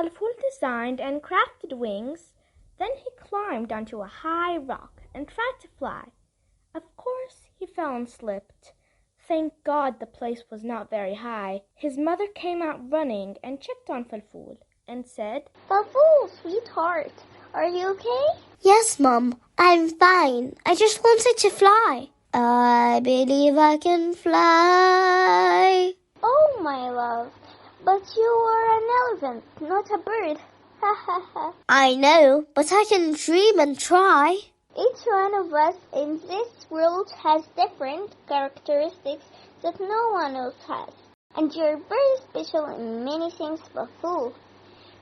Falful designed and crafted wings. Then he climbed onto a high rock and tried to fly. Of course, he fell and slipped. Thank God the place was not very high. His mother came out running and checked on Falful and said, "Falful, sweetheart, are you okay?" "Yes, Mum, I'm fine. I just wanted to fly. I believe I can fly." "Oh, my love, but you are an elephant, not a bird." Ha ha ha. "I know, but I can dream and try." Each one of us in this world has different characteristics that no one else has. And you're very special in many things, Falful.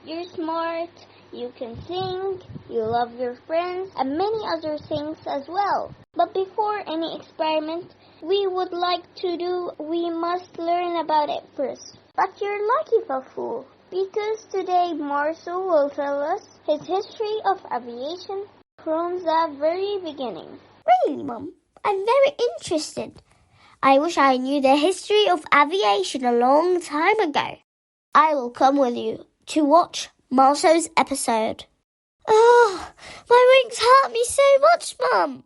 You're smart, you can sing, you love your friends, and many other things as well. But before any experiment we would like to do, we must learn about it first. But you're lucky, Falful, because today Marcel will tell us his history of aviation from the very beginning. Really, Mum? I'm very interested. I wish I knew the history of aviation a long time ago. I will come with you to watch Marcel's episode. Oh, my wings hurt me so much, Mum.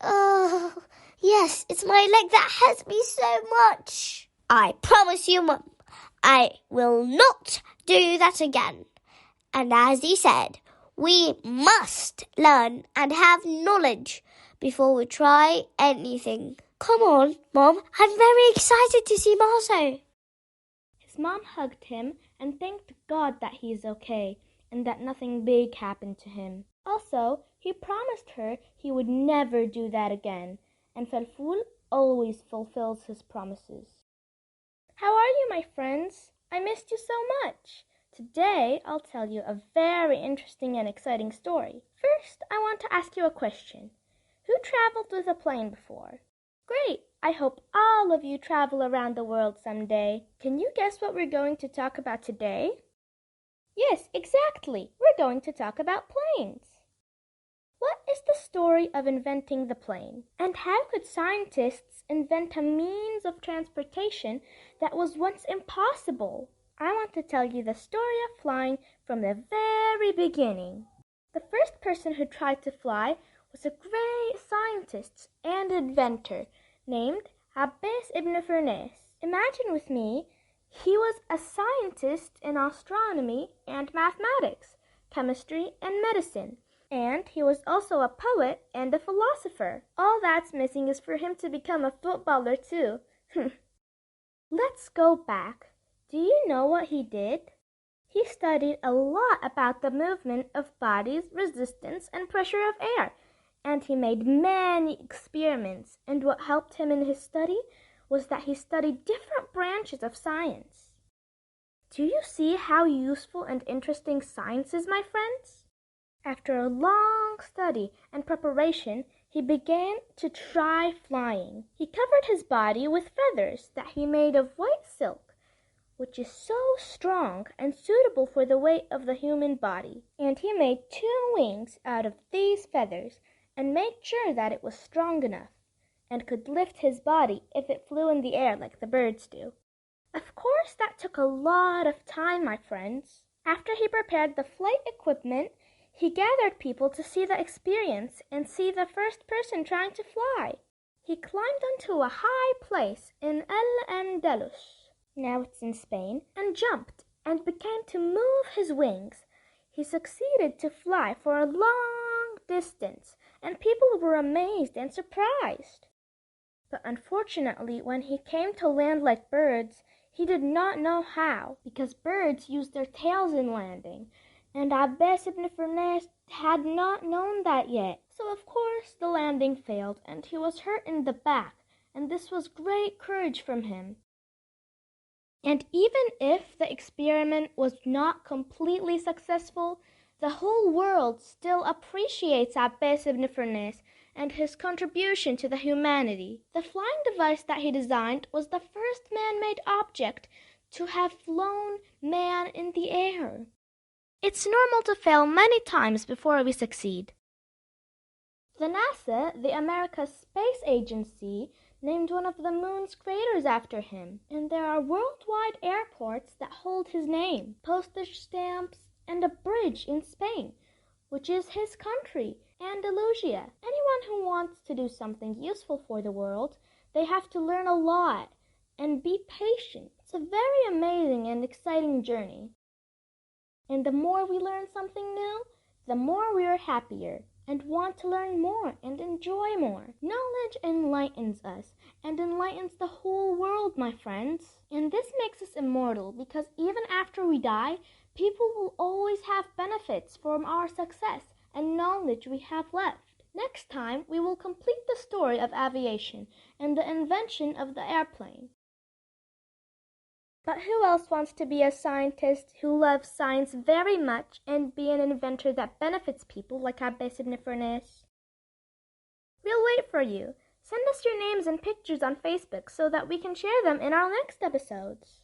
Oh, yes, it's my leg that hurts me so much. I promise you, Mum, I will not do that again. And as he said, we must learn and have knowledge before we try anything. Come on, Mom. I'm very excited to see Marcel. His mom hugged him and thanked God that he is okay and that nothing big happened to him. Also, he promised her he would never do that again, and Falful always fulfills his promises. How are you, my friends? I missed you so much. Today, I'll tell you a very interesting and exciting story. First, I want to ask you a question. Who traveled with a plane before? Great! I hope all of you travel around the world someday. Can you guess what we're going to talk about today? Yes, exactly. We're going to talk about planes. What is the story of inventing the plane? And how could scientists invent a means of transportation that was once impossible? I want to tell you the story of flying from the very beginning. The first person who tried to fly was a great scientist and inventor named Abbas ibn Firnas. Imagine with me, he was a scientist in astronomy and mathematics, chemistry and medicine, and he was also a poet and a philosopher. All that's missing is for him to become a footballer too. Let's go back. Do you know what he did? He studied a lot about the movement of bodies, resistance, and pressure of air, and he made many experiments, and what helped him in his study was that he studied different branches of science. Do you see how useful and interesting science is, my friends? After a long study and preparation, he began to try flying. He covered his body with feathers that he made of white silk, which is so strong and suitable for the weight of the human body. And he made 2 wings out of these feathers and made sure that it was strong enough and could lift his body if it flew in the air like the birds do. Of course, that took a lot of time, my friends. After he prepared the flight equipment, he gathered people to see the experience and see the first person trying to fly. He climbed onto a high place in Al-Andalus, now it's in Spain, and jumped and began to move his wings. He succeeded to fly for a long distance, and people were amazed and surprised. But unfortunately, when he came to land like birds, he did not know how, because birds use their tails in landing, and Abbas ibn Firnas had not known that yet. So of course the landing failed, and he was hurt in the back, and this was great courage from him. And even if the experiment was not completely successful, the whole world still appreciates Abbas ibn Firnas and his contribution to the humanity. The flying device that he designed was the first man-made object to have flown man in the air. It's normal to fail many times before we succeed. The NASA, the America's space agency, named one of the moon's craters after him, and there are worldwide airports that hold his name, postage stamps, and a bridge in Spain, which is his country, Andalusia. Anyone who wants to do something useful for the world, they have to learn a lot and be patient. It's a very amazing and exciting journey. And the more we learn something new, the more we are happier and want to learn more and enjoy more. Knowledge enlightens us and enlightens the whole world, my friends. And this makes us immortal because even after we die, people will always have benefits from our success and knowledge we have left. Next time, we will complete the story of aviation and the invention of the airplane. But who else wants to be a scientist who loves science very much and be an inventor that benefits people like Abbe Sidnifernus? We'll wait for you. Send us your names and pictures on Facebook so that we can share them in our next episodes.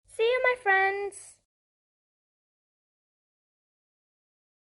See you, my friends!